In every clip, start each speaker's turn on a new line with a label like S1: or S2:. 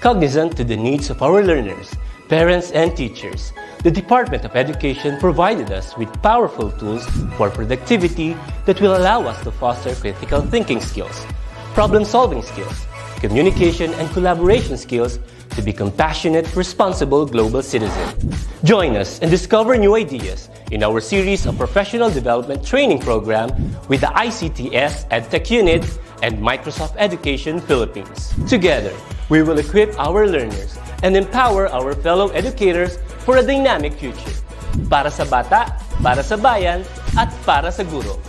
S1: Cognizant to the needs of our learners, parents, and teachers, the Department of Education provided us with powerful tools for productivity that will allow us to foster critical thinking skills, problem-solving skills, communication and collaboration skills to be compassionate, responsible global citizens. Join us and discover new ideas in our series of professional development training program with the ICTS Edtech Unit and Microsoft Education Philippines. Together, we will equip our learners and empower our fellow educators for a dynamic future. Para sa bata, para sa bayan, at para sa guro.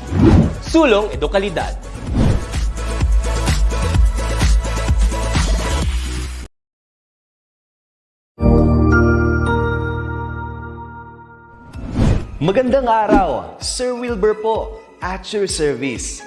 S1: Sulong Edukalidad.
S2: Magandang araw, Sir Wilbur po, at your service.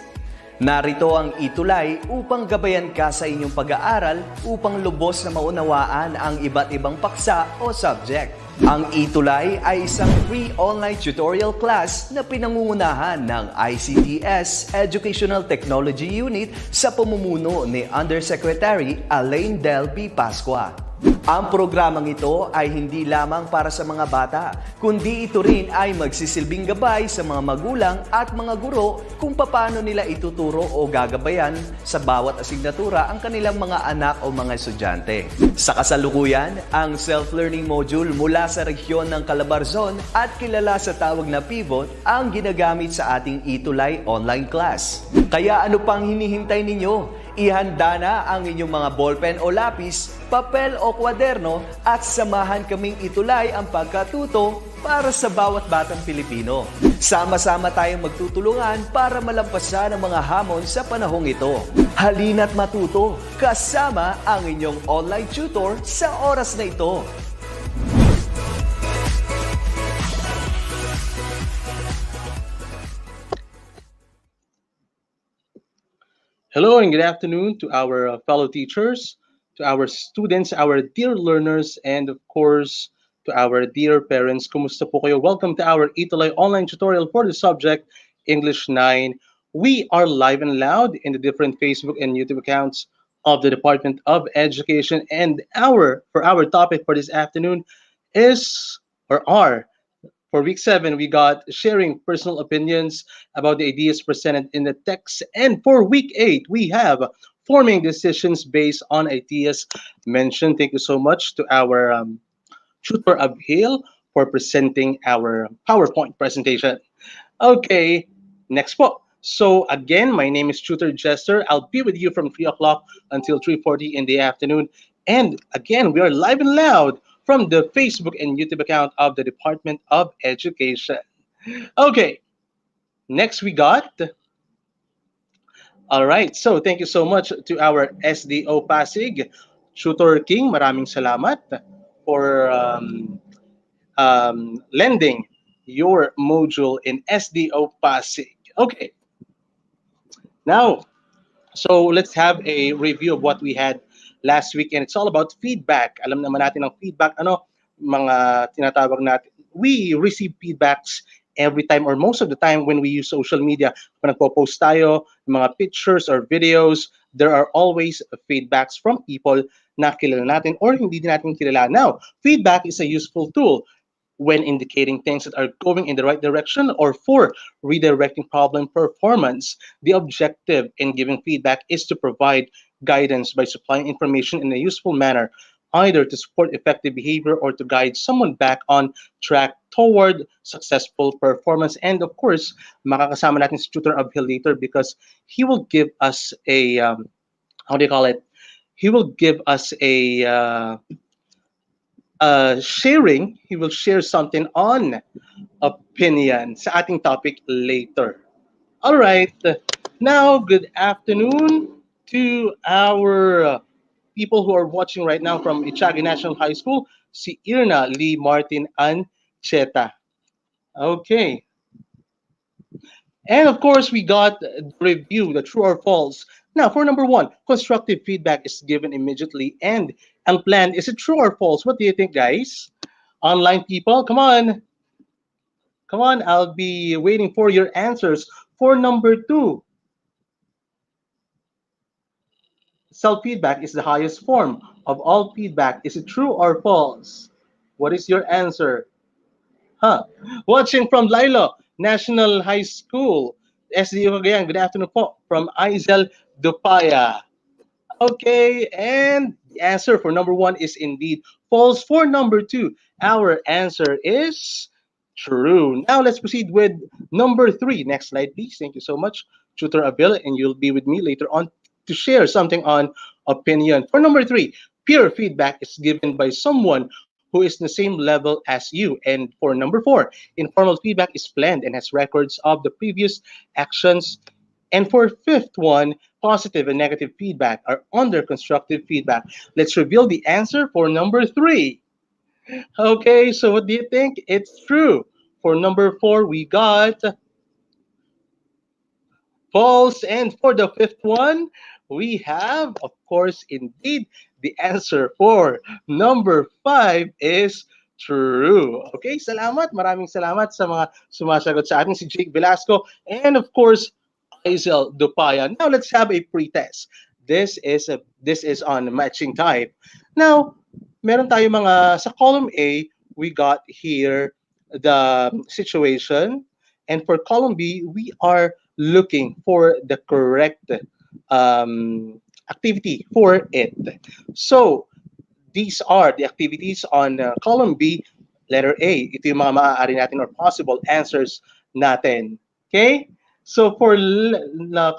S2: Narito ang ETUlay upang gabayan ka sa inyong pag-aaral upang lubos na maunawaan ang iba't ibang paksa o subject. Ang ETUlay ay isang free online tutorial class na pinangungunahan ng ICTS Educational Technology Unit sa pamumuno ni Undersecretary Elaine Del P. Pascua. Ang programang ito ay hindi lamang para sa mga bata, kundi ito rin ay magsisilbing gabay sa mga magulang at mga guro kung paano nila ituturo o gagabayan sa bawat asignatura ang kanilang mga anak o mga estudyante. Sa kasalukuyan, ang self-learning module mula sa rehiyon ng Calabarzon at kilala sa tawag na Pivot ang ginagamit sa ating ETUlay online class. Kaya ano pang hinihintay ninyo? Ihanda na ang inyong mga ballpen o lapis, papel o kwaderno at samahan kaming itulay ang pagkatuto para sa bawat batang Pilipino. Sama-sama tayong magtutulungan para malampasan ang mga hamon sa panahong ito. Halina't matuto kasama ang inyong online tutor sa oras na ito.
S3: Hello and good afternoon to our fellow teachers, to our students, our dear learners, and of course, to our dear parents. Kumusta po kayo? Welcome to our ETUlay online tutorial for the subject English 9. We are live and loud in the different Facebook and YouTube accounts of the Department of Education, and for our topic for this afternoon for week 7, we got sharing personal opinions about the ideas presented in the text. And for week 8, we have forming decisions based on ideas mentioned. Thank you so much to our tutor Abhil for presenting our PowerPoint presentation. Okay, next po. So again, my name is Tutor Jester. I'll be with you from 3 o'clock until 3:40 in the afternoon. And again, we are live and loud from the Facebook and YouTube account of the Department of Education. Okay, next we got. All right, so thank you so much to our SDO Pasig, Tutor King. Maraming salamat for lending your module in SDO Pasig. Okay, now, so let's have a review of what we had last week, and it's all about feedback. Alam naman natin ang feedback, mga tinatawag natin. We receive feedbacks every time or most of the time when we use social media. Kung nagpo-post tayo, mga pictures or videos, there are always feedbacks from people na kilala natin or hindi din natin kilala. Now, feedback is a useful tool when indicating things that are going in the right direction or for redirecting problem performance. The objective in giving feedback is to provide guidance by supplying information in a useful manner, either to support effective behavior or to guide someone back on track toward successful performance. And of course, makakasama natin si Tutor Abhil later because he will give us a, He will give us a sharing. He will share something on opinion sa ating topic later. All right. Now, good afternoon to our people who are watching right now from Ichagi National High School, si Irna Lee Martin Ancheta. Okay. And of course, we got the review, the true or false. Now, for number 1, constructive feedback is given immediately and unplanned. Is it true or false? What do you think, guys? Online people, come on. Come on, I'll be waiting for your answers. For number 2, Self-feedback is the highest form of all feedback. Is it true or false? What is your answer? Huh? Watching from Lilo, National High School. SDU Cagayan, good afternoon po. From Aizel Dupaya. Okay, and the answer for number one is indeed false. For number two, our answer is true. Now let's proceed with number three. Next slide, please. Thank you so much, Tutor Abil, and you'll be with me later on to share something on opinion. For number three, peer feedback is given by someone who is the same level as you. And for number four, informal feedback is planned and has records of the previous actions. And for fifth one, positive and negative feedback are under constructive feedback. Let's reveal the answer for number three. Okay, so what do you think? It's true. For number four, we got false. And for the fifth one, we have, of course, indeed, the answer for number five is true. Okay, salamat. Maraming salamat sa mga sumasagot sa atin. Si Jake Velasco and, of course, Hazel Dupaya. Now, let's have a pretest. This is on matching type. Now, meron tayo mga, sa column A, we got here the situation. And for column B, we are looking for the correct activity for it. So, these are the activities on column B, letter A. Ito yung mga maaari natin or possible answers natin. Okay? So for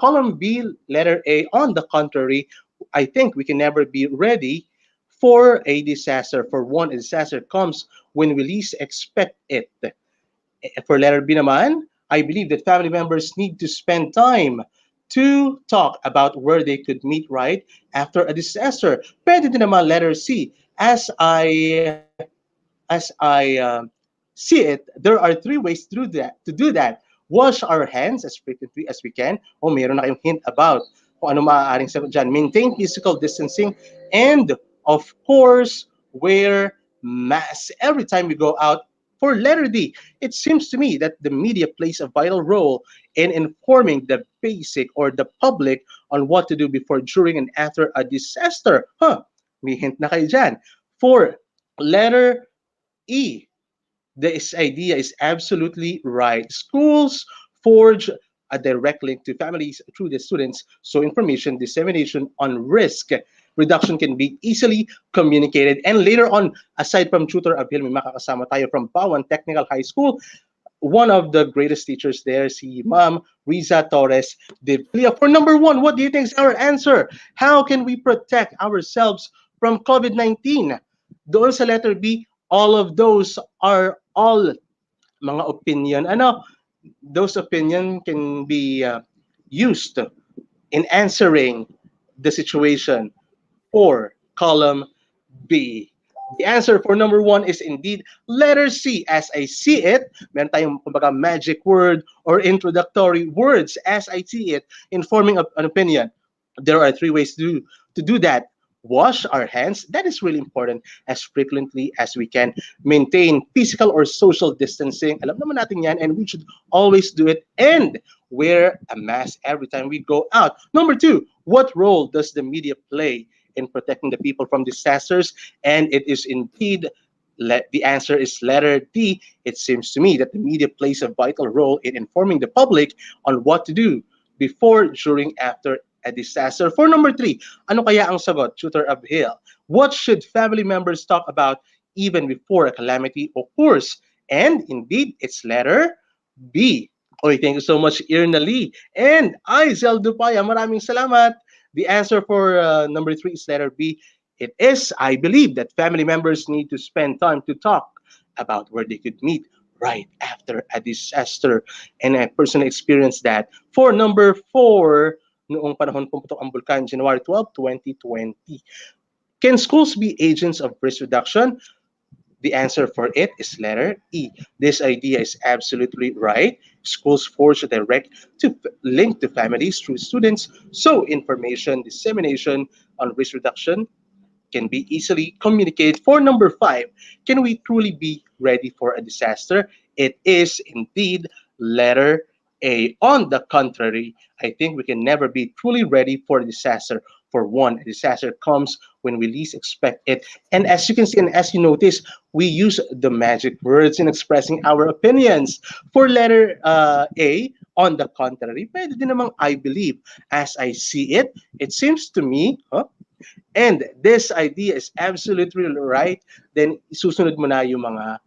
S3: column B, letter A, on the contrary, I think we can never be ready for a disaster. For one, a disaster comes when we least expect it. For letter B naman, I believe that family members need to spend time to talk about where they could meet right after a disaster. Pwede din naman letter C. As I see it, there are three ways to do that. Wash our hands as frequently as we can. O meron na kayong hint about kung ano maaaring sagot dyan. Maintain physical distancing. And, of course, wear masks every time we go out. For letter D, it seems to me that the media plays a vital role in informing the basic or the public on what to do before, during, and after a disaster. May hint na kayo dyan. For letter E, this idea is absolutely right. Schools forge a direct link to families through the students, so information dissemination on risk reduction can be easily communicated. And later on, aside from Tutor Abhil, may makakasama tayo from Bawan Technical High School. One of the greatest teachers there, si Ma'am Riza Torres de Villa. For number one, what do you think is our answer? How can we protect ourselves from COVID-19? Doon sa letter B, all of those are all mga opinion. Those opinion can be used in answering the situation for column B. The answer for number one is indeed letter C. As I see it, meron tayong kumbaga magic word or introductory words. As I see it, informing an opinion. There are three ways to do that. Wash our hands. That is really important as frequently as we can. Maintain physical or social distancing. Alam naman natin yan, and we should always do it. And wear a mask every time we go out. Number two, what role does the media play in protecting the people from disasters? And it is indeed, the answer is letter D. It seems to me that the media plays a vital role in informing the public on what to do before, during, after a disaster. For number three, ano kaya ang sagot, Tutor Abhil? What should family members talk about even before a calamity occurs? And indeed, it's letter B. Oy, thank you so much, Irna Lee. And Aizel Dupaya, maraming salamat. The answer for number three is letter B. It is, I believe, that family members need to spend time to talk about where they could meet right after a disaster. And I personally experienced that. For number four, noong panahon pumutok ang bulkan, January 12, 2020. Can schools be agents of risk reduction? The answer for it is letter E. This idea is absolutely right. Schools forge a direct link to families through students, so information dissemination on risk reduction can be easily communicated. For number five, can we truly be ready for a disaster? It is indeed letter A. On the contrary, I think we can never be truly ready for a disaster. For one, a disaster comes when we least expect it. And as you can see, and as you notice, we use the magic words in expressing our opinions. For letter A, on the contrary, pwede din namang I believe. As I see it, it seems to me, and this idea is absolutely right, then isusunod mo na yung mga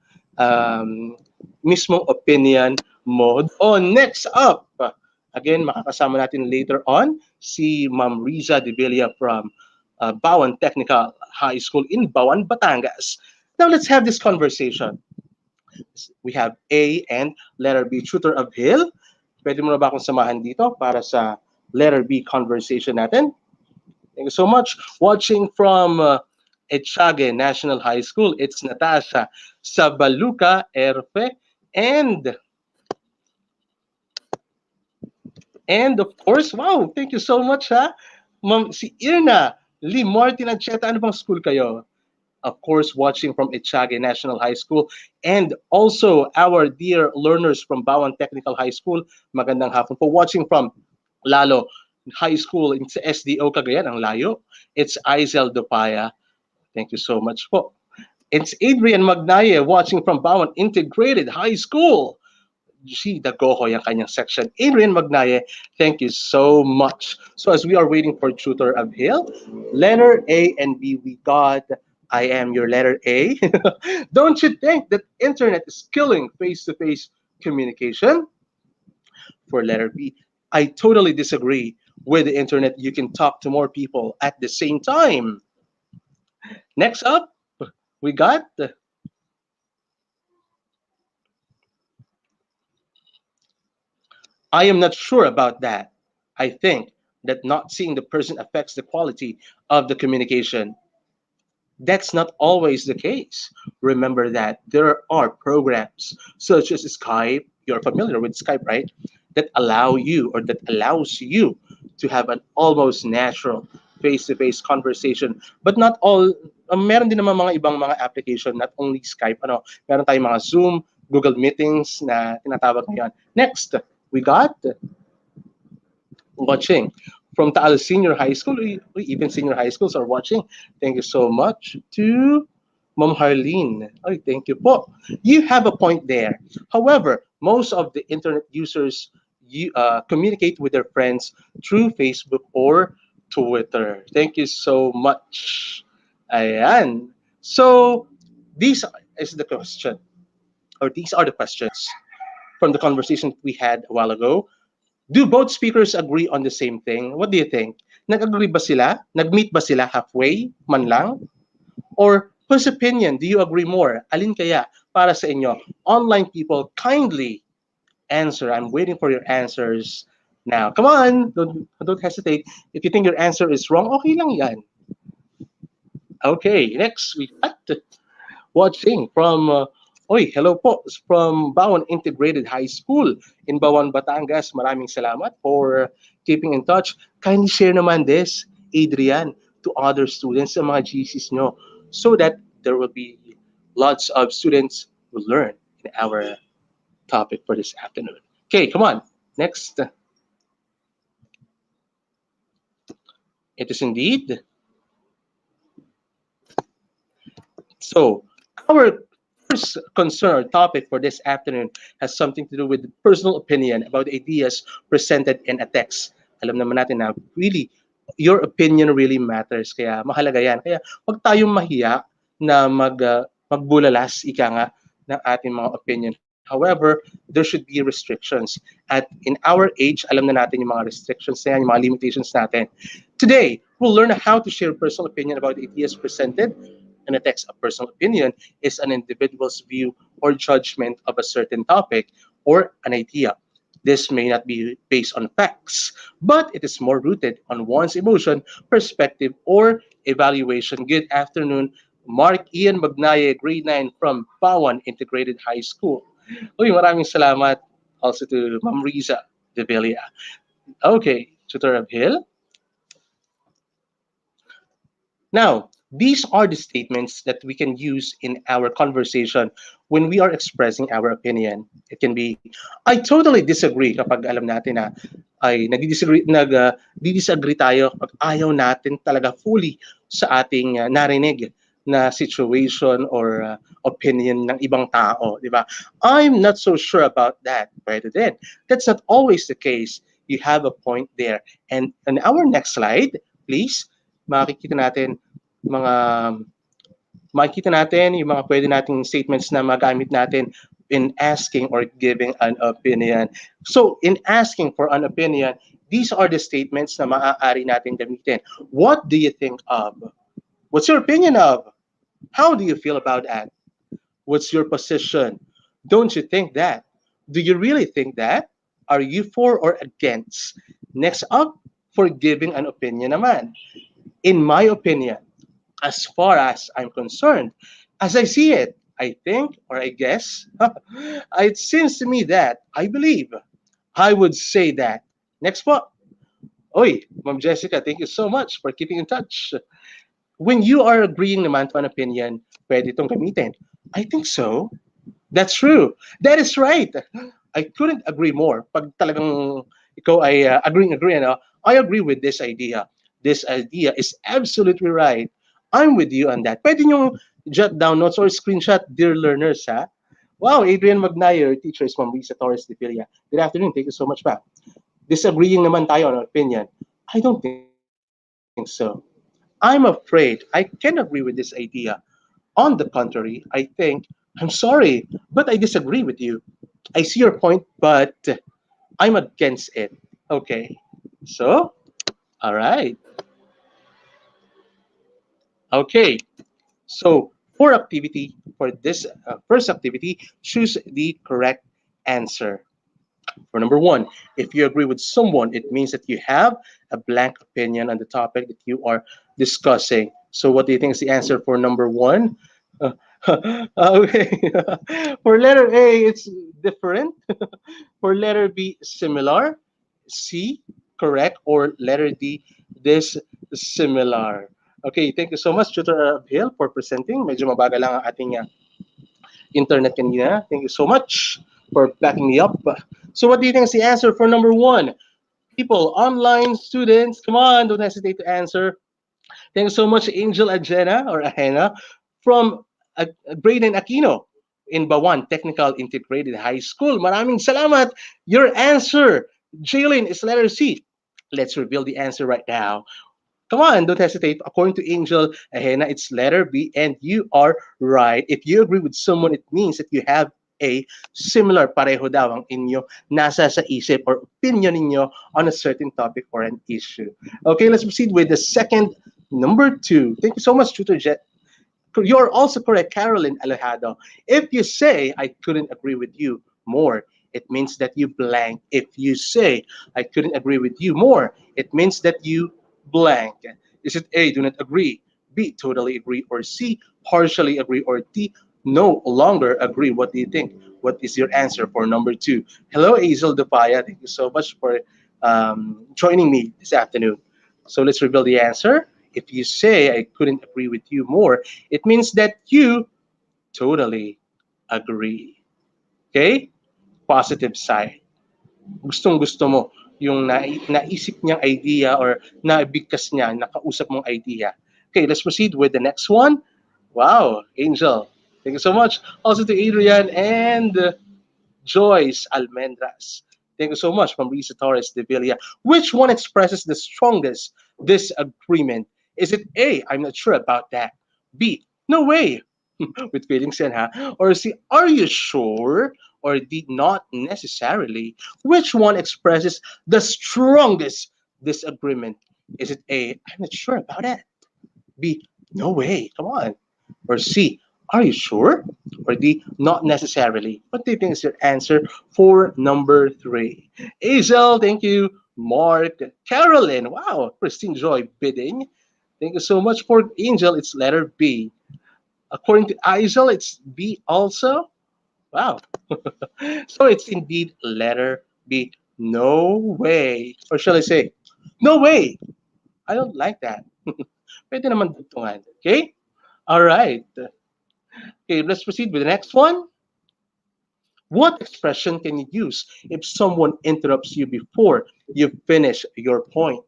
S3: mismong opinion mo. Next up, again, makakasama natin later on si Ma'am Riza De Villa from Bawan Technical High School in Bawan, Batangas. Now let's have this conversation. We have A and letter B, Tutor of Hill. Pwede mo na ba akong samahan dito para sa letter B conversation natin? Thank you so much. Watching from Etchage National High School, it's Natasha Sabaluca Erfe and of course, wow, thank you so much Ma'am si Irna Lee Martin Ancheta. Ano bang school kayo? Of course, watching from Etchage National High School, and also our dear learners from Bawan Technical High School. Magandang hapon po. Watching from Lalo High School in SDO Cagayan, ang layo. It's Aizel Dupaya. Thank you so much po. It's Adrian Magnaye watching from Bawan Integrated High School. G. Dagohoy ang kanyang section. Adrian Magnaye, thank you so much. So as we are waiting for Tutor of Hill, letter A and B we got. I am your letter A. Don't you think that internet is killing face-to-face communication? For letter B, I totally disagree. With the internet, you can talk to more people at the same time. Next up, we got I am not sure about that. I think that not seeing the person affects the quality of the communication. That's not always the case. Remember that there are programs such as Skype, you're familiar with Skype, right? That allows you to have an almost natural face-to-face conversation. But not all, meron din naman mga ibang mga application, not only Skype, meron tayong mga Zoom, Google Meetings na tinatawag ngayon. Next, we got watching from Taal Senior High School, even senior high schools are watching. Thank you so much to Ma'am Harleen. Oh, thank you po. You have a point there. However, most of the internet users communicate with their friends through Facebook or Twitter. Thank you so much. Ayan. So, these is the question, or these are the questions from the conversation we had a while ago. Do both speakers agree on the same thing? What do you think? Nag-agree ba sila? Nag-meet ba sila halfway man lang? Or whose opinion do you agree more? Alin kaya para sa inyo? Online people, kindly answer. I'm waiting for your answers now. Come on, don't hesitate. If you think your answer is wrong, okay lang yan. Okay, next we got watching from hello po from Bawan Integrated High School in Bawan, Batangas. Maraming salamat for keeping in touch. Kindly share naman this, Adrian, to other students sa mga GCs nyo so that there will be lots of students who learn in our topic for this afternoon. Okay, come on. Next. It is indeed. So, our first concern or topic for this afternoon has something to do with personal opinion about ideas presented in a text. Alam naman natin na really, your opinion really matters. Kaya mahalaga yan. Kaya huwag tayong mahiya na magbulalas, ika nga, ng ating mga opinion. However, there should be restrictions. At in our age, alam na natin yung mga restrictions na yan, yung mga limitations natin. Today, we'll learn how to share personal opinion about ideas presented in a text. A personal opinion is an individual's view or judgment of a certain topic or an idea. This may not be based on facts, but it is more rooted on one's emotion, perspective, or evaluation. Good afternoon, Mark Ian Magnaye, grade 9 from Bawan Integrated High School. Uy, maraming salamat also to Ma'am Riza De Villa. Okay, Tutor of Hill. Now, these are the statements that we can use in our conversation when we are expressing our opinion. It can be, I totally disagree kapag alam natin na ay disagree tayo pag ayaw natin talaga fully sa ating narinig na situation or opinion ng ibang tao, di ba? I'm not so sure about that. Pwede din. That's not always the case. You have a point there. And on our next slide, please, makikita natin mga yung mga pwede nating statements na magamit natin in asking or giving an opinion. So, in asking for an opinion, these are the statements na maaari natin gamitin. What do you think of? What's your opinion of? How do you feel about that? What's your position? Don't you think that? Do you really think that? Are you for or against? Next up, for giving an opinion naman. In my opinion, as far as I'm concerned, as I see it, I think or I guess, it seems to me that I believe, I would say that. Next po. Oy, Ma'am Jessica, thank you so much for keeping in touch. When you are agreeing naman to an opinion, pwede itong gamitin. I think so. That's true. That is right. I couldn't agree more. Pag talagang ikaw ay agree, ano, I agree with this idea. This idea is absolutely right. I'm with you on that. Pwede nyo jot down notes or screenshot, dear learners, ha? Wow, Adrian Magnayer, teacher is Ma'am Risa Torres de Villa. Good afternoon. Thank you so much, ma'am. Disagreeing naman tayo on our opinion. I don't think so. I'm afraid I can agree with this idea. On the contrary, I think, I'm sorry, but I disagree with you. I see your point, but I'm against it. Okay. So, all right. Okay. So, for this first activity, choose the correct answer. For number one, if you agree with someone, it means that you have a blank opinion on the topic that you are discussing. So, what do you think is the answer for number one? Uh, okay. For letter A, it's different. For letter B, similar. C, correct. Or letter D, this similar. Okay, thank you so much, Tutor Hill, for presenting. Medyo mabagal lang ang ating internet kanina. Thank you so much for backing me up. So what do you think is the answer for number one? People, online students, come on, don't hesitate to answer. Thank you so much, Angel Ajena or Ahena from Braden Aquino in Bawan Technical Integrated High School. Maraming salamat. Your answer, Jalen, is letter C. Let's reveal the answer right now. Come on, don't hesitate. According to Angel Ahena, it's letter B, and you are right. If you agree with someone, it means that you have a similar, pareho daw ang inyo nasa sa isip or opinion ninyo on a certain topic or an issue. Okay, let's proceed with the second, number two. Thank you so much, Tutor Jet. You're also correct, Carolyn Alejado. If you say, I couldn't agree with you more, it means that you blank. If you say, I couldn't agree with you more, it means that you blank. Is it A, do not agree, B, totally agree, or C, partially agree, or D, no longer agree? What do you think? What is your answer for number two? Hello, Hazel Dupaya. Thank you so much for joining me this afternoon. So let's reveal the answer. If you say, I couldn't agree with you more, it means that you totally agree. Okay? Positive side. Gustong-gusto mo yung naisip niyang idea or nabigkas niya, nakausap mong idea. Okay, let's proceed with the next one. Wow, Angel. Thank you so much. Also to Adrian and Joyce Almendras. Thank you so much from Risa Torres de Villa. Which one expresses the strongest disagreement? Is it A, I'm not sure about that. B, no way, with feelings in, huh? Or C, are you sure? Or D, not necessarily. Which one expresses the strongest disagreement? Is it A, I'm not sure about that. B, no way, come on. Or C, are you sure? Or D, not necessarily. What do you think is your answer for number three? Hazel, thank you. Mark, Carolyn, wow. Christine Joy, bidding. Thank you so much for Angel. It's letter B. According to Hazel, it's B also. Wow. So it's indeed letter B. No way. Or shall I say, no way. I don't like that. Pwede naman dugtungan. Okay? All right. Okay, let's proceed with the next one. What expression can you use if someone interrupts you before you finish your point?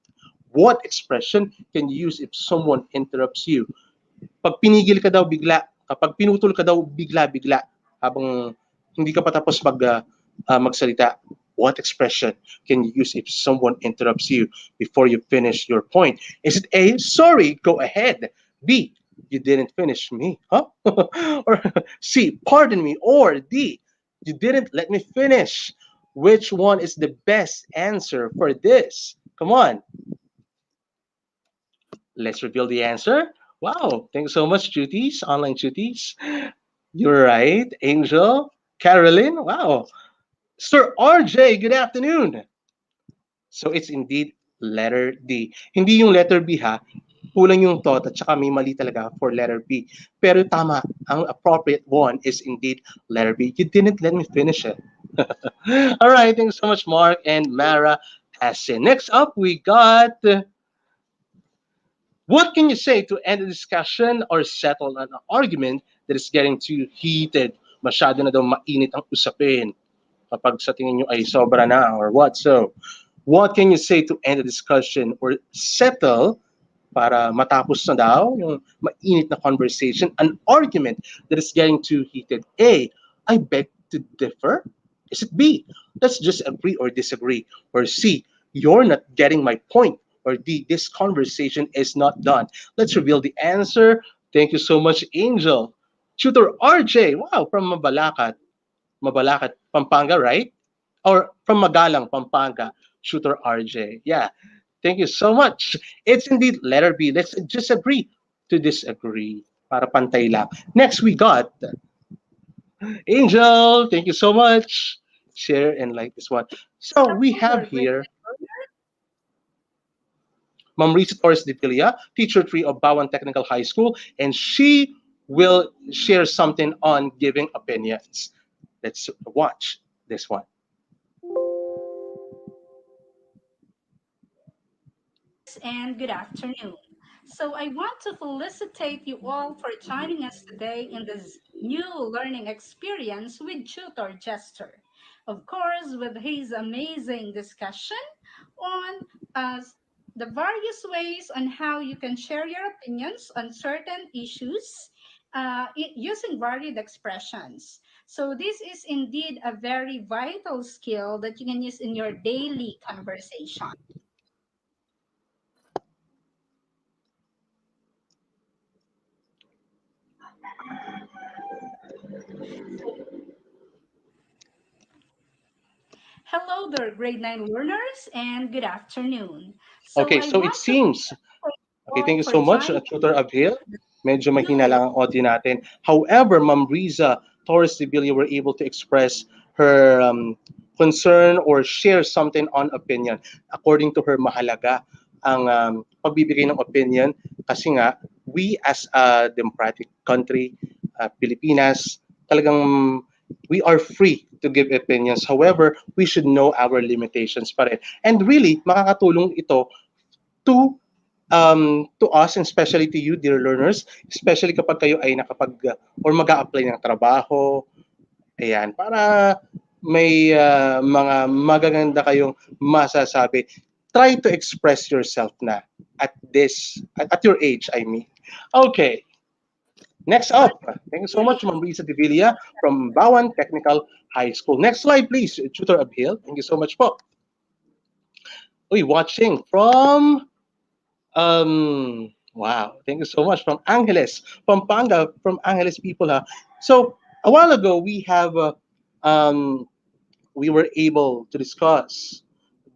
S3: What expression can you use if someone interrupts you? Pag pinigil ka daw bigla, kapag pinutol ka daw bigla-bigla habang hindi ka pa tapos magsalita, what expression can you use if someone interrupts you before you finish your point? Is it A, sorry, go ahead. B, you didn't finish me, huh? Or C, pardon me. Or D, you didn't let me finish. Which one is the best answer for this? Come on, let's reveal the answer. Wow, thanks so much, Cuties, online Cuties. You're right, Angel, Carolyn. Wow, Sir RJ, good afternoon. So it's indeed letter D. Hindi yung letter B ha. Kulang yung thought at saka may mali talaga for letter B. Pero tama, ang appropriate one is indeed letter B. You didn't let me finish it. All right, thanks so much, Mark and Mara Hassan. Next up, we got what can you say to end a discussion or settle an argument that is getting too heated? Masyado na daw mainit ang usapin kapag sa tingin nyo ay sobra na or what. So, what can you say to end a discussion or settle para matapos na daw yung mainit na conversation, an argument that is getting too heated? A, I beg to differ. Is it B, let's just agree or disagree? Or C, you're not getting my point? Or D, this conversation is not done? Let's reveal the answer. Thank you so much, Angel. Tutor RJ, wow, from Mabalacat, Pampanga, right? Or from Magalang, Pampanga, Shooter RJ. Yeah, thank you so much. It's indeed letter B. Let's just agree to disagree para pantay lang. Next, we got Angel. Thank you so much. Share and like this one. So we have here Ma'am Risa Torres de Pilia, teacher 3 of Bawan Technical High School, and she will share something on giving opinions. Let's watch this one.
S4: And good afternoon. So I want to felicitate you all for joining us today in this new learning experience with Tutor Jester. Of course, with his amazing discussion on the various ways on how you can share your opinions on certain issues using varied expressions. So this is indeed a very vital skill that you can use in your daily conversation. Hello there, grade 9 learners, and good afternoon. So
S3: Okay,
S4: I
S3: so it
S4: want to
S3: seems
S4: thank you
S3: okay, thank
S4: all
S3: you
S4: for
S3: so much,
S4: joining
S3: Tutor Abhil. Medyo
S4: the
S3: mahina
S4: new
S3: lang ang audio natin. However, Ma'am Riza Torres de Villa were able to express her concern or share something on opinion. According to her, mahalaga ang pagbibigay ng opinion kasi nga, we as a democratic country, Pilipinas, talagang we are free to give opinions. However, we should know our limitations pa rin. And really, makakatulong ito to us and especially to you, dear learners, especially kapag kayo ay or mag-a-apply ng trabaho, ayan, para may mga magaganda kayong masasabi. Try to express yourself na at your age, I mean. Okay, next up. Thank you so much, Ma'am Risa Divilla from Bawan Technical High School. Next slide, please, Tutor Abhil. Thank you so much po. Uy, watching from wow, thank you so much from Angeles, Pampanga, from Angeles people, huh? So a while ago um, we were able to discuss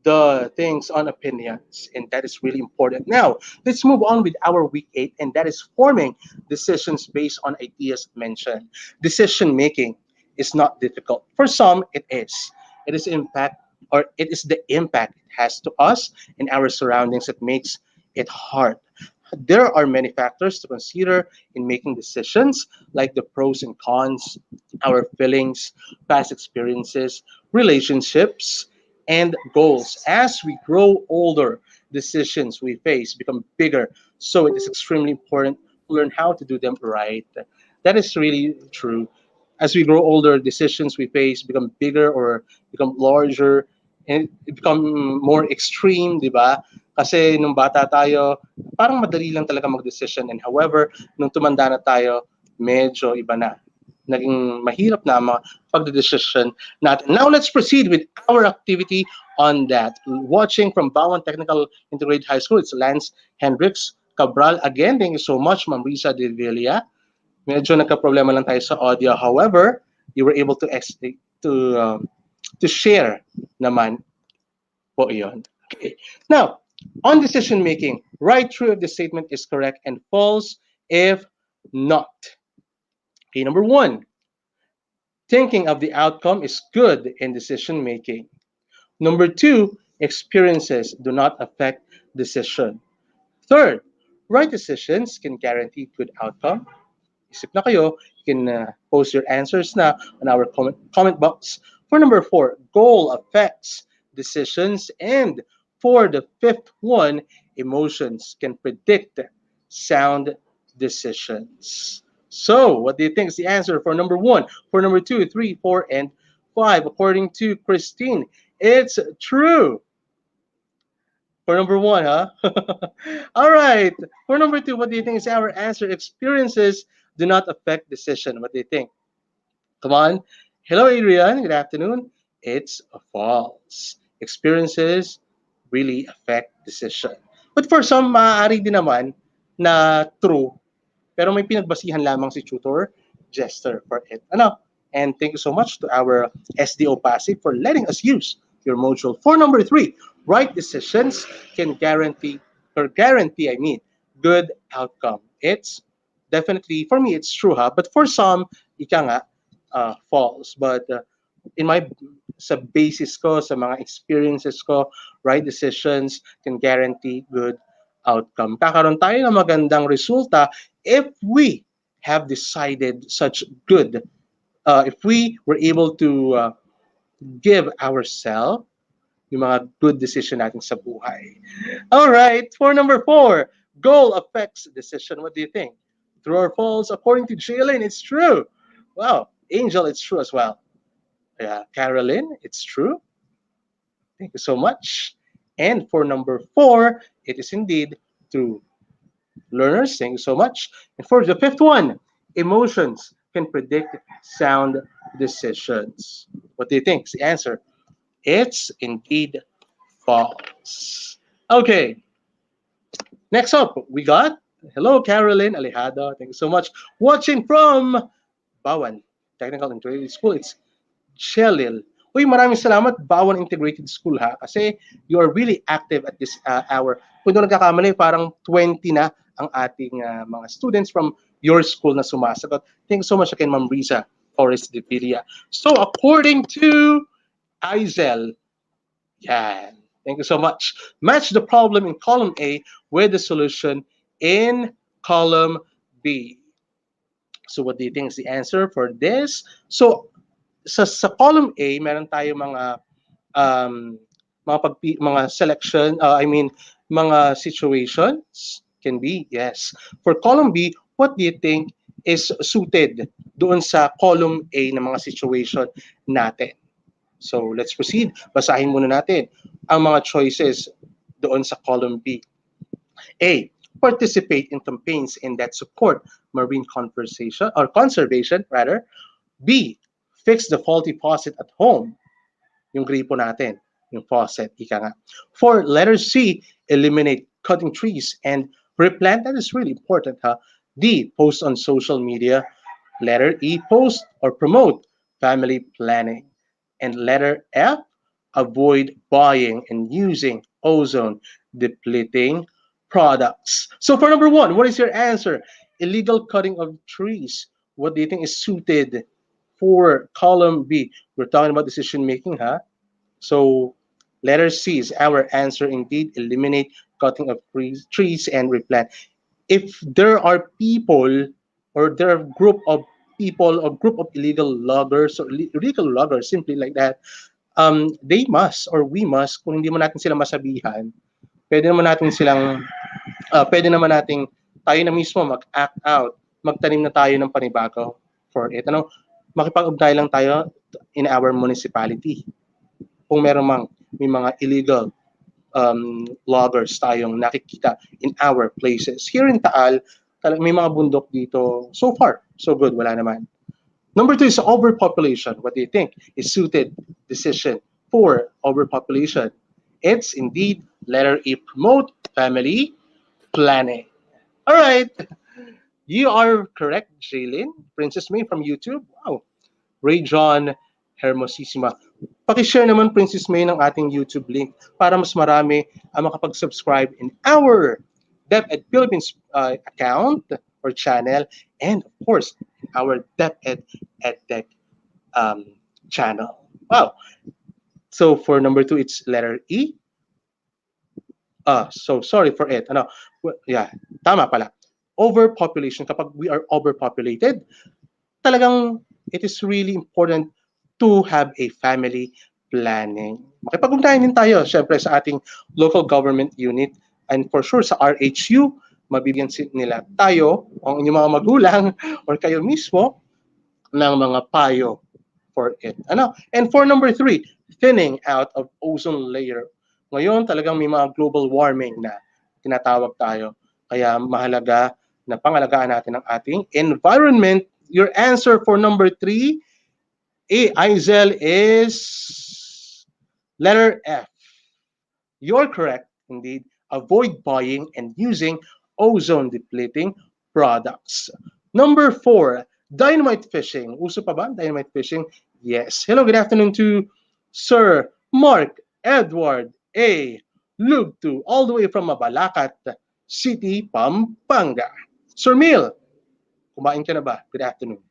S3: the things on opinions, and that is really important. Now let's move on with our week 8, and that is forming decisions based on ideas mentioned. Decision making is not difficult. For some, it is. It is impact, or it is the impact it has to us and our surroundings that makes it hard. There are many factors to consider in making decisions, like the pros and cons, our feelings, past experiences, relationships, and goals. As we grow older, decisions we face become bigger, so it is extremely important to learn how to do them right. That is really true. as we grow older, decisions we face become bigger or become larger and it become more extreme, di ba? Kasi nung bata tayo, parang madali lang talaga mag-decision. And however, nung tumanda na tayo, medyo iba na. Naging mahirap na ang mga pagdedesisyon natin. Now let's proceed with our activity on that. Watching from Bawan Technical Integrated High School, it's Lance Hendricks Cabral. Again, thank you so much, Ma'am Risa De Villa. Medyo nagka-problema lang tayo sa audio. However, you were able to to share naman po iyon. Okay. Now, on decision making, right through if the statement is correct and false if not. Okay, number one, thinking of the outcome is good in decision making. Number two, experiences do not affect decision. Third, right decisions can guarantee good outcome. Isip na kayo, you can post your answers na on our comment box. For number four, goal affects decisions. And for the fifth one, emotions can predict sound decisions. So, what do you think is the answer for number one? For number two, three, four, and five, according to Christine, it's true. For number one, huh? All right. For number two, what do you think is our answer? Experiences do not affect decision. What do you think? Come on. Hello, Adrian. Good afternoon. It's false. Experiences really affect decision. But for some, maaari din naman na true. Pero may pinagbasihan lamang si Tutor Jester for it. Ano? And thank you so much to our SDO Passive for letting us use your module. For number three, right decisions can guarantee, good outcome. It's definitely, for me, it's true, ha? But for some, ika nga, false. But in my, sa basis ko, sa mga experiences ko, right decisions can guarantee good outcome. Kakaroon tayo ng magandang resulta if we have decided such good, if we were able to give ourselves yung mga good decision natin sa buhay. All right, for number four, goal affects decision. What do you think? True or false? According to Jalen, it's true. Wow, Angel, it's true as well. Yeah, Carolyn, it's true. Thank you so much. And for number four, it is indeed true. Learners, thank you so much. And for the fifth one, emotions can predict sound decisions. What do you think is the answer? It's indeed false. Okay. Next up, we got, hello, Carolyn Alejado. Thank you so much. Watching from Bawan Technical Integrated School, it's Shelil. Uy, maraming salamat, Bawan Integrated School, ha? Kasi you are really active at this hour. Kung doon nagkakamali, parang 20 na ang ating mga students from your school na sumasagot. Thank you so much again, Ma'am Risa Forrest de Villa. So, according to Aizel, yeah, thank you so much. Match the problem in column A with the solution in column B. So, what do you think is the answer for this? So, sa column A, meron tayo mga selection, mga situations can be, yes. For column B, what do you think is suited doon sa column A ng mga situation natin? So, let's proceed. Basahin muna natin ang mga choices doon sa column B. A, participate in campaigns in that support marine conservation. B, fix the faulty faucet at home. Yung gripo natin, yung faucet, ika nga. For letter C, eliminate cutting trees and replant. That is really important, huh? D, post on social media. Letter E, post or promote family planning. And letter F, avoid buying and using ozone depleting products. So for number one, what is your answer? Illegal cutting of trees. What do you think is suited for column B? We're talking about decision making, huh? So letter C is our answer indeed. Eliminate cutting of trees and replant. If there are people or there are group of people or group of illegal loggers or illegal loggers, simply like that, they must or we must, kung hindi mo natin sila masabihan, pwede naman natin tayo na mismo mag-act out, magtanim na tayo ng panibago for it. Ano? makipag-ugnayan lang tayo in our municipality. Kung may mga illegal loggers tayong nakikita in our places. Here in Taal, may mga bundok dito. So far, so good. Wala naman. Number 2 is overpopulation. What do you think is suited decision for overpopulation? It's indeed letter E, promote family planning. All right. You are correct, Jaylin. Princess May from YouTube. Wow. Ray John Hermosissima. Pakishare naman, Princess May, ng ating YouTube link para mas marami ang makapag-subscribe in our DepEd Philippines account or channel, and of course, our DepEd Edtech channel. Wow. So for number 2, it's letter E. So sorry for it. Ano? Yeah, tama pala. Overpopulation. Kapag we are overpopulated, talagang it is really important to have a family planning. Makipag-ugnayan din tayo, syempre, sa ating local government unit and for sure sa RHU, mabibigyan nila tayo, ang inyong mga magulang or kayo mismo, ng mga payo for it. Ano? And for number 3, thinning out of ozone layer. Ngayon, talagang may mga global warming na tinatawag tayo. Kaya mahalaga na pangalagaan natin ang ating environment. Your answer for number 3, Aizel, is letter F. You're correct, indeed. Avoid buying and using ozone-depleting products. Number 4, dynamite fishing. Uso pa ba dynamite fishing? Yes. Hello, good afternoon to Sir Mark Edward A. Lugtu, all the way from Mabalacat City, Pampanga. Sir Mil, kumain ka na ba? Good afternoon.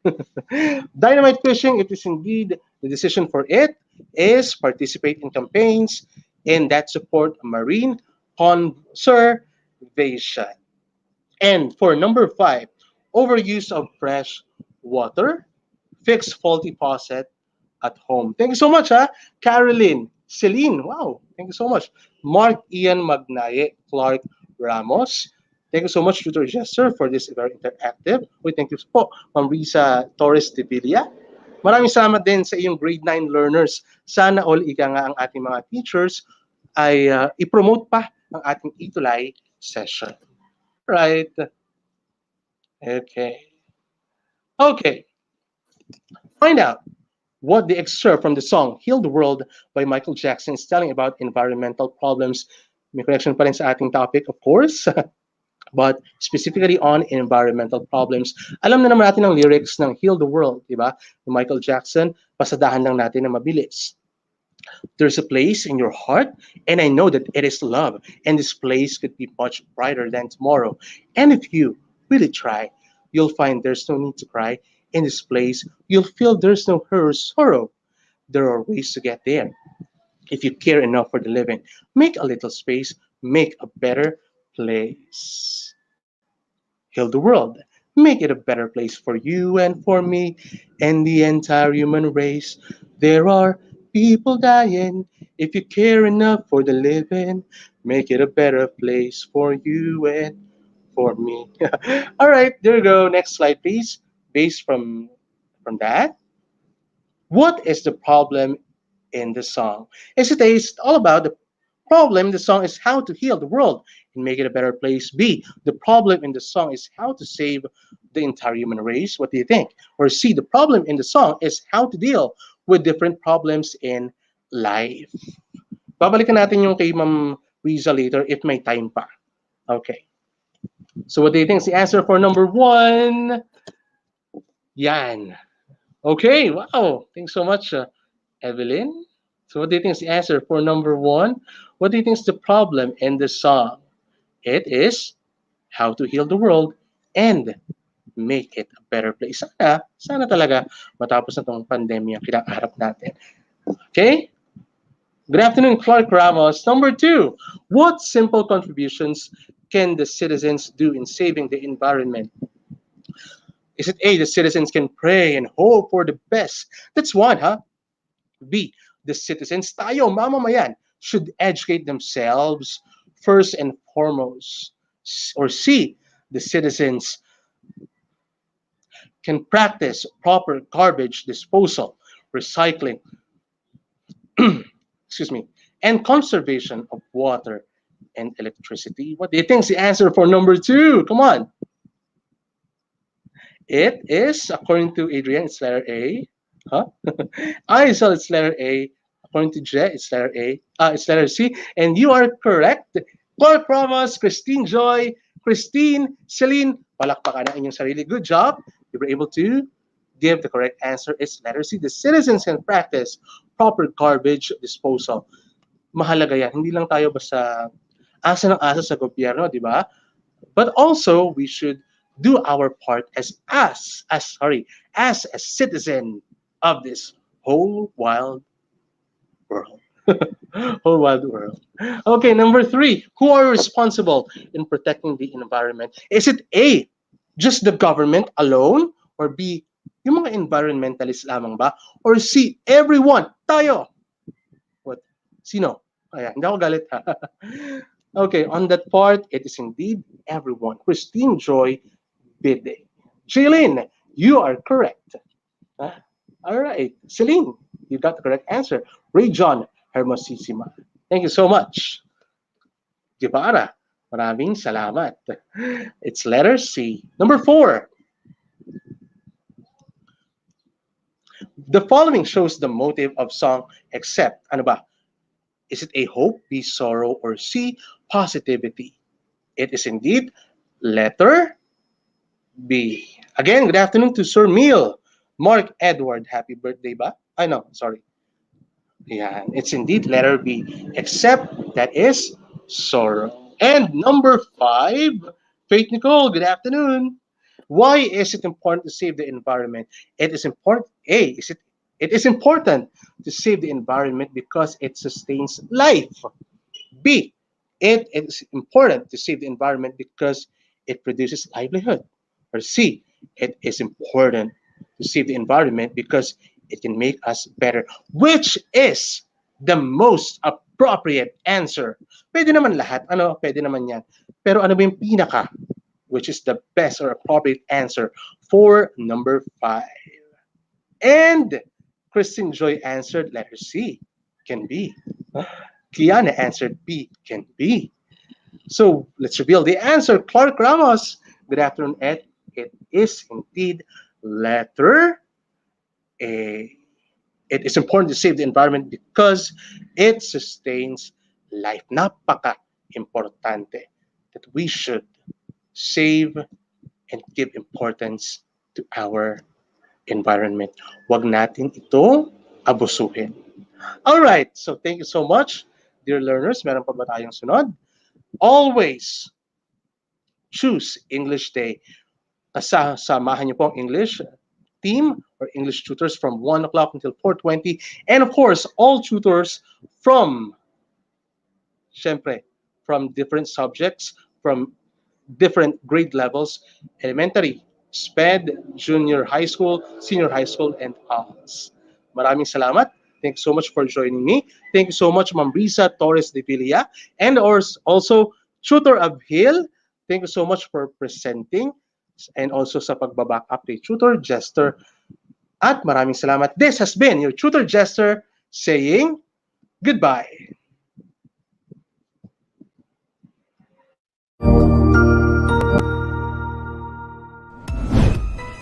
S3: Dynamite fishing, it is indeed the decision for it is participate in campaigns and that support marine conservation. And for number 5, overuse of fresh water, fix faulty faucet at home. Thank you so much, Caroline, Celine, wow, thank you so much. Mark Ian Magnaye, Clark Ramos, thank you so much, Tutor Jester, for this very interactive. We thank you po, Ma'am Risa Torres de Villa. Maraming salamat din sa iyong grade 9 learners. Sana all ika nga ang ating mga teachers ay i-promote pa ang ating ETUlay session. Right? Okay. Okay. Find out what the excerpt from the song Heal the World by Michael Jackson is telling about environmental problems. May connection pa rin sa ating topic, of course. But specifically on environmental problems. Alam na naman natin ang lyrics ng Heal the World, di ba? Michael Jackson, pasadahan lang natin na mabilis. There's a place in your heart, and I know that it is love, and this place could be much brighter than tomorrow. And if you really try, you'll find there's no need to cry. In this place, you'll feel there's no hurt or sorrow. There are ways to get there. If you care enough for the living, make a little space, make a better place. Heal the world. Make it a better place for you and for me and the entire human race. There are people dying. If you care enough for the living, make it a better place for you and for me. All right, there you go. Next slide, please. Based from that, what is the problem in the song? Is it A, it's all about the problem in the song is how to heal the world and make it a better place. B, the problem in the song is how to save the entire human race. What do you think? Or C, the problem in the song is how to deal with different problems in life. Babalikan natin yung kay Ma'am Riza later if may time pa. Okay. So what do you think is the answer for number 1? Yan. Okay, wow. Thanks so much, Evelyn. So what do you think is the answer for number 1? What do you think is the problem in the song? It is how to heal the world and make it a better place. Sana talaga matapos na itong pandemya kinakaharap natin. Okay? Good afternoon, Clark Ramos. Number 2, what simple contributions can the citizens do in saving the environment? Is it A, the citizens can pray and hope for the best? That's one, B, the citizens, tayo, mamamayan, should educate themselves first and foremost. Or C, the citizens can practice proper garbage disposal, recycling, excuse me, and conservation of water and electricity. What do you think is the answer for number 2? Come on. It is, according to Adrian, it's letter A. Huh? I saw it's letter A. According to J, it's letter A. It's letter C. And you are correct. Clark Ramos, Christine Joy, Christine, Celine, palakpakan na inyong sarili. Good job. You were able to give the correct answer. It's letter C. The citizens can practice proper garbage disposal. Mahalaga yan. Hindi lang tayo basta asa ng asa sa gobyerno, di ba? But also, we should do our part as a citizen of this whole wild world. Whole wild world. Okay, number 3. Who are responsible in protecting the environment? Is it A, just the government alone? Or B, yung mga environmentalists lamang ba? Or C, everyone, tayo? What? Sino? Ayan, hindi ako galit ha. Okay, on that part, it is indeed everyone. Christine Joy Bide. Jaylin, you are correct. All right. Celine, you got the correct answer. Ray John Hermosissima. Thank you so much. Gibara, maraming salamat. It's letter C. Number 4. The following shows the motive of song except, ano ba? Is it A, hope, B, sorrow, or C, positivity? It is indeed letter B. Again, good afternoon to Sir Neil. Mark Edward, happy birthday ba? I know, sorry. Yeah, it's indeed letter B. Except that is sorrow. And number 5, Faith Nicole, good afternoon. Why is it important to save the environment? It is important. A, it is important to save the environment because it sustains life. B, it is important to save the environment because it produces livelihood. Or C, it is important to save the environment because it can make us better. Which is the most appropriate answer? Pwede naman lahat. Ano, pwede naman yan. Pero ano ba yung pinaka? Which is the best or appropriate answer for number 5? And Christine Joy answered letter C, can be. Kiana answered B, can be. So let's reveal the answer. Clark Ramos, good afternoon, Ed. It is indeed letter A. It is important to save the environment because it sustains life. Napaka-importante that we should save and give importance to our environment. Wag natin ito abusuhin. All right, so thank you so much, dear learners. Meron pa ba tayong sunod? Always choose English Day. Samahan niyo po ang English team or English tutors from 1 o'clock until 4:20. And of course, all tutors from, syempre, from different subjects, from different grade levels, elementary, SPED, junior high school, senior high school, and COMS. Maraming salamat. Thank you so much for joining me. Thank you so much, Ma'am Risa Torres de Villa, and also Tutor Abhil. Thank you so much for presenting, and also sa pagbaback up kay Tutor Jester. At maraming salamat. This has been your Tutor Jester saying goodbye.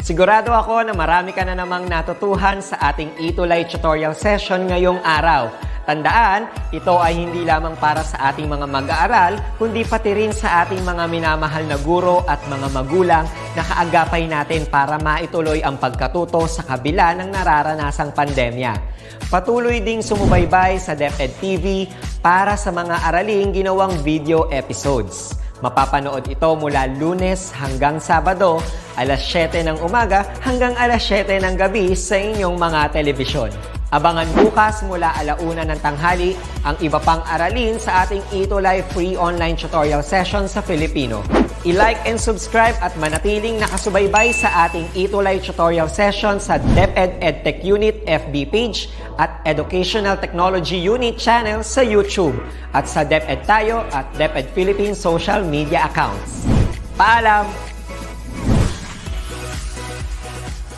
S5: Sigurado ako na marami ka na namang natutuhan sa ating ETUlay tutorial session ngayong araw. Tandaan, ito ay hindi lamang para sa ating mga mag-aaral, kundi pati rin sa ating mga minamahal na guro at mga magulang na kaagapay natin para maituloy ang pagkatuto sa kabila ng nararanasang pandemya. Patuloy ding sumubaybay sa DepEd TV para sa mga araling ginawang video episodes. Mapapanood ito mula Lunes hanggang Sabado, alas 7 ng umaga hanggang alas 7 ng gabi sa inyong mga telebisyon. Abangan bukas mula 1:00 ng tanghali ang iba pang aralin sa ating ETUlay free online tutorial session sa Filipino. I-like and subscribe at manatiling nakasubaybay sa ating ETUlay tutorial session sa DepEd Edtech Unit FB page at Educational Technology Unit channel sa YouTube at sa DepEd Tayo at DepEd Philippines social media accounts. Paalam!